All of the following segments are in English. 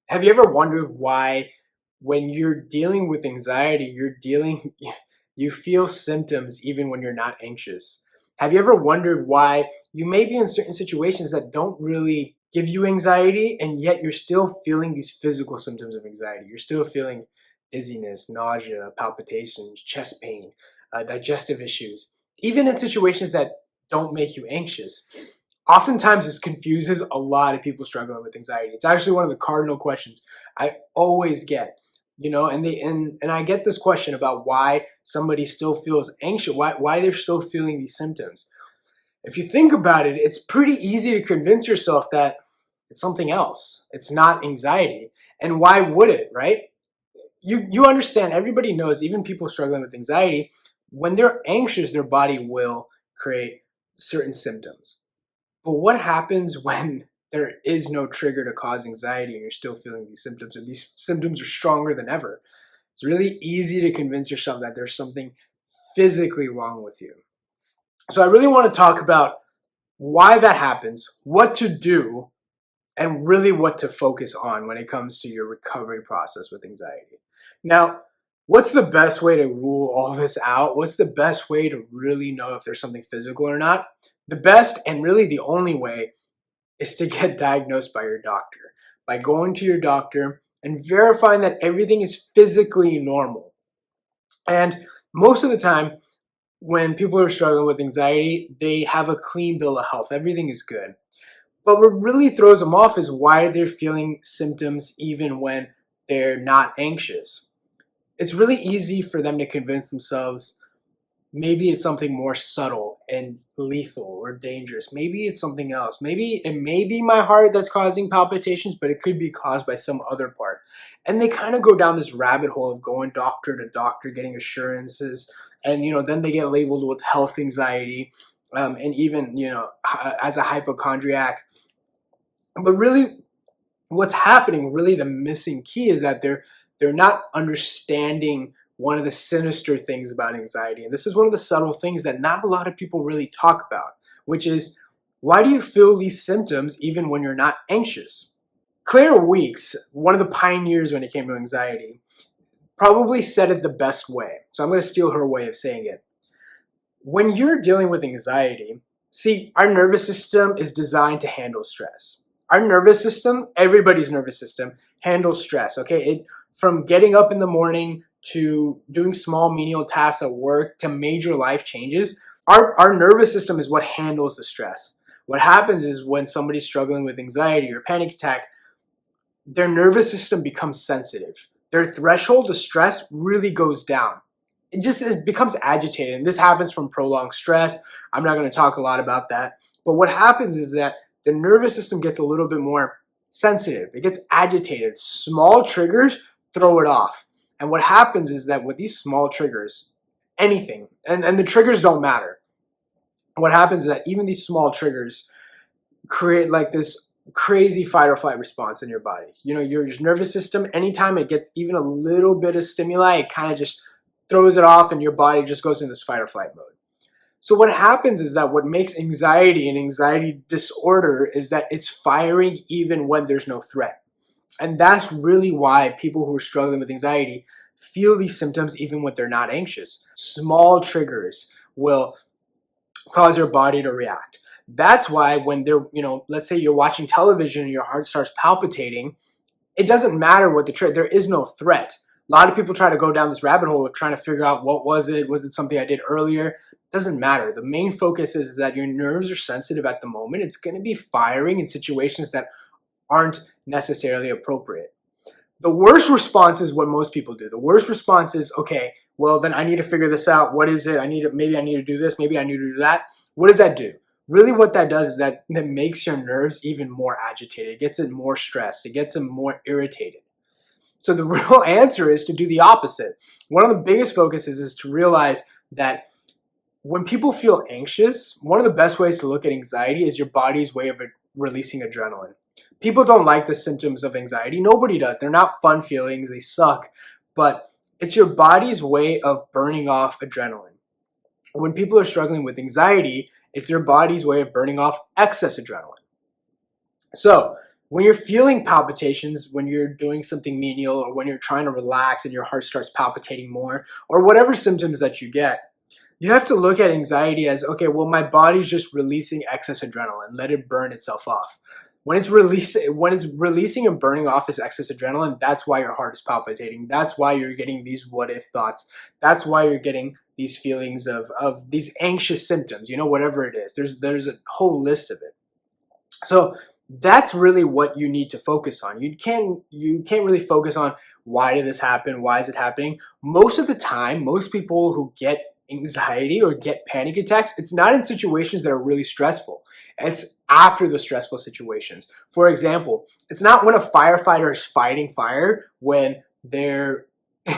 Have you ever wondered why, when you're dealing with anxiety, you feel symptoms even when you're not anxious? Have you ever wondered why you may be in certain situations that don't really give you anxiety, and yet you're still feeling these physical symptoms of anxiety? You're still feeling dizziness, nausea, palpitations, chest pain, digestive issues, even in situations that don't make you anxious. Oftentimes this confuses a lot of people struggling with anxiety. It's actually one of the cardinal questions I always get. And I get this question about why somebody still feels anxious, why they're still feeling these symptoms. If you think about it, it's pretty easy to convince yourself that it's something else. It's not anxiety. And why would it, right? You understand, everybody knows, even people struggling with anxiety, when they're anxious, their body will create certain symptoms. But what happens when there is no trigger to cause anxiety and you're still feeling these symptoms, and these symptoms are stronger than ever? It's really easy to convince yourself that there's something physically wrong with you. So I really want to talk about why that happens, what to do, and really what to focus on when it comes to your recovery process with anxiety. Now, what's the best way to rule all this out? What's the best way to really know if there's something physical or not? The best, and really the only way, is to get diagnosed by your doctor, by going to your doctor and verifying that everything is physically normal. And most of the time, when people are struggling with anxiety, they have a clean bill of health. Everything is good. But what really throws them off is why they're feeling symptoms even when they're not anxious. It's really easy for them to convince themselves maybe it's something more subtle and lethal or dangerous. Maybe it's something else. Maybe it may be my heart that's causing palpitations, but it could be caused by some other part. And they kind of go down this rabbit hole of going doctor to doctor, getting assurances, and then they get labeled with health anxiety, and even as a hypochondriac. But really, what's happening, really the missing key, is that they're not understanding one of the sinister things about anxiety. And this is one of the subtle things that not a lot of people really talk about, which is, why do you feel these symptoms even when you're not anxious? Claire Weeks, one of the pioneers when it came to anxiety, probably said it the best way. So I'm going to steal her way of saying it. When you're dealing with anxiety, see, our nervous system is designed to handle stress. Our nervous system, everybody's nervous system, handles stress, okay? From getting up in the morning to doing small menial tasks at work to major life changes, our nervous system is what handles the stress. What happens is when somebody's struggling with anxiety or panic attack, their nervous system becomes sensitive. Their threshold of stress really goes down. It becomes agitated, and this happens from prolonged stress. I'm not going to talk a lot about that. But what happens is that the nervous system gets a little bit more sensitive. It gets agitated. Small triggers throw it off. And what happens is that with these small triggers, anything, and the triggers don't matter. What happens is that even these small triggers create like this crazy fight or flight response in your body. Your nervous system, anytime it gets even a little bit of stimuli, it kind of just throws it off and your body just goes into this fight or flight mode. So what happens is that what makes anxiety an anxiety disorder is that it's firing even when there's no threat. And that's really why people who are struggling with anxiety feel these symptoms even when they're not anxious. Small triggers will cause your body to react. That's why when let's say you're watching television and your heart starts palpitating, it doesn't matter what the trigger, there is no threat. A lot of people try to go down this rabbit hole of trying to figure out what was it? Was it something I did earlier? It doesn't matter. The main focus is that your nerves are sensitive at the moment. It's going to be firing in situations that aren't necessarily appropriate. The worst response is what most people do. The worst response is, okay, well then I need to figure this out. What is it? Maybe I need to do this. Maybe I need to do that. What does that do? Really what that does is that makes your nerves even more agitated. It gets it more stressed. It gets them more irritated. So the real answer is to do the opposite. One of the biggest focuses is to realize that when people feel anxious, one of the best ways to look at anxiety is your body's way of releasing adrenaline. People don't like the symptoms of anxiety. Nobody does. They're not fun feelings. They suck. But it's your body's way of burning off adrenaline. When people are struggling with anxiety, it's their body's way of burning off excess adrenaline. So when you're feeling palpitations, when you're doing something menial, or when you're trying to relax and your heart starts palpitating more, or whatever symptoms that you get, you have to look at anxiety as, okay, well, my body's just releasing excess adrenaline. Let it burn itself off. When it's releasing and burning off this excess adrenaline, that's why your heart is palpitating. That's why you're getting these what if thoughts. That's why you're getting these feelings of these anxious symptoms, whatever it is. There's a whole list of it. So that's really what you need to focus on. You can't really focus on why did this happen? Why is it happening? Most of the time, most people who get anxiety or get panic attacks, it's not in situations that are really stressful. It's after the stressful situations. For example, it's not when a firefighter is fighting fire when they're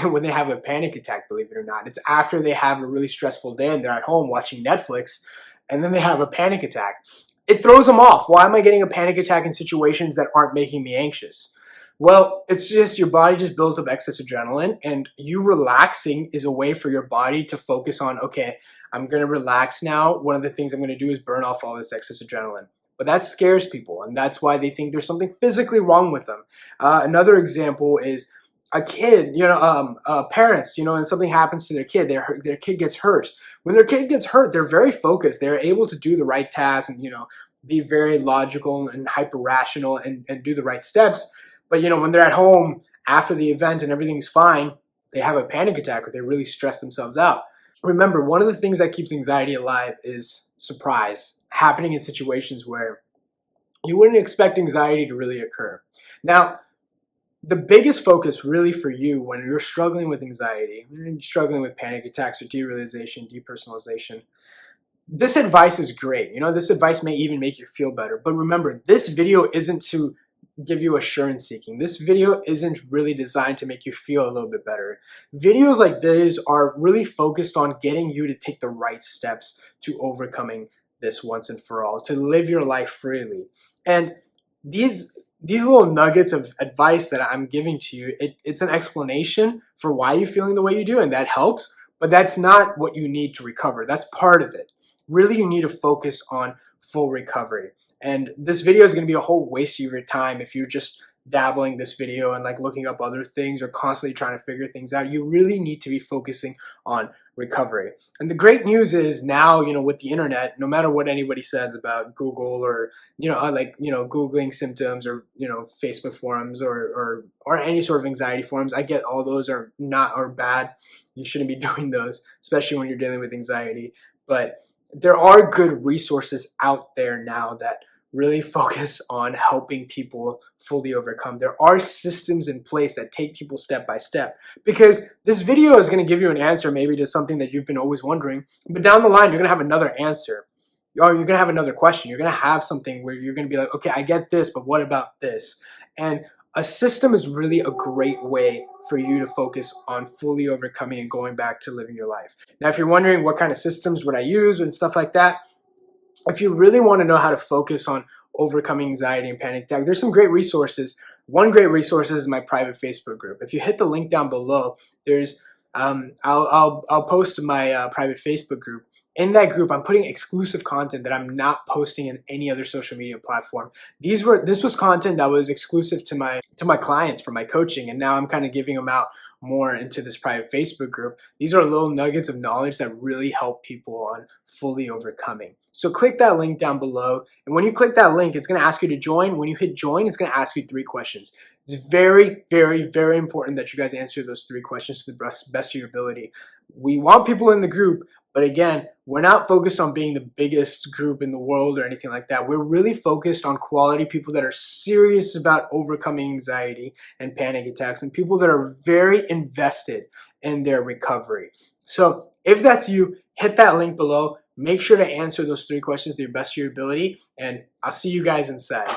when they have a panic attack, believe it or not. It's after they have a really stressful day and they're at home watching Netflix and then they have a panic attack. It throws them off. Why am I getting a panic attack in situations that aren't making me anxious? Well, it's just your body just builds up excess adrenaline, and you relaxing is a way for your body to focus on, okay, I'm going to relax now. One of the things I'm going to do is burn off all this excess adrenaline. But that scares people, and that's why they think there's something physically wrong with them. Another example is a kid, parents, and something happens to their kid, their kid gets hurt. When their kid gets hurt, they're very focused. They're able to do the right task and, be very logical and hyper rational and do the right steps. But, when they're at home after the event and everything's fine, they have a panic attack or they really stress themselves out. Remember, one of the things that keeps anxiety alive is surprise, happening in situations where you wouldn't expect anxiety to really occur. Now, the biggest focus really for you when you're struggling with anxiety, when you're struggling with panic attacks or derealization, depersonalization, this advice is great. This advice may even make you feel better. But remember, this video isn't to give you assurance seeking. This video isn't really designed to make you feel a little bit better. Videos like this are really focused on getting you to take the right steps to overcoming this once and for all, to live your life freely. And these little nuggets of advice that I'm giving to you, it's an explanation for why you're feeling the way you do, and that helps, but that's not what you need to recover. That's part of it. Really, you need to focus on full recovery. And this video is going to be a whole waste of your time if you're just dabbling this video and looking up other things or constantly trying to figure things out. You really need to be focusing on recovery. And the great news is now, with the internet, no matter what anybody says about Google or, Googling symptoms or, Facebook forums or any sort of anxiety forums, I get all those are bad. You shouldn't be doing those, especially when you're dealing with anxiety. But there are good resources out there now that really focus on helping people fully overcome. There are systems in place that take people step by step, because this video is going to give you an answer maybe to something that you've been always wondering, but down the line you're going to have another answer, or you're going to have another question. You're going to have something where you're going to be like, okay, I get this, but what about this? And a system is really a great way for you to focus on fully overcoming and going back to living your life. Now, if you're wondering what kind of systems would I use and stuff like that, if you really want to know how to focus on overcoming anxiety and panic attack, there's some great resources. One great resource is my private Facebook group. If you hit the link down below, there's I'll post my private Facebook group. In that group, I'm putting exclusive content that I'm not posting in any other social media platform. This was content that was exclusive to my clients for my coaching, and now I'm kind of giving them out more into this private Facebook group. These are little nuggets of knowledge that really help people on fully overcoming. So click that link down below, and when you click that link, it's going to ask you to join. When you hit join, it's going to ask you 3 questions. It's very, very, very important that you guys answer those 3 questions to the best of your ability. We want people in the group, but again, we're not focused on being the biggest group in the world or anything like that. We're really focused on quality people that are serious about overcoming anxiety and panic attacks, and people that are very invested in their recovery. So if that's you, hit that link below. Make sure to answer those 3 questions to the best of your ability, and I'll see you guys inside.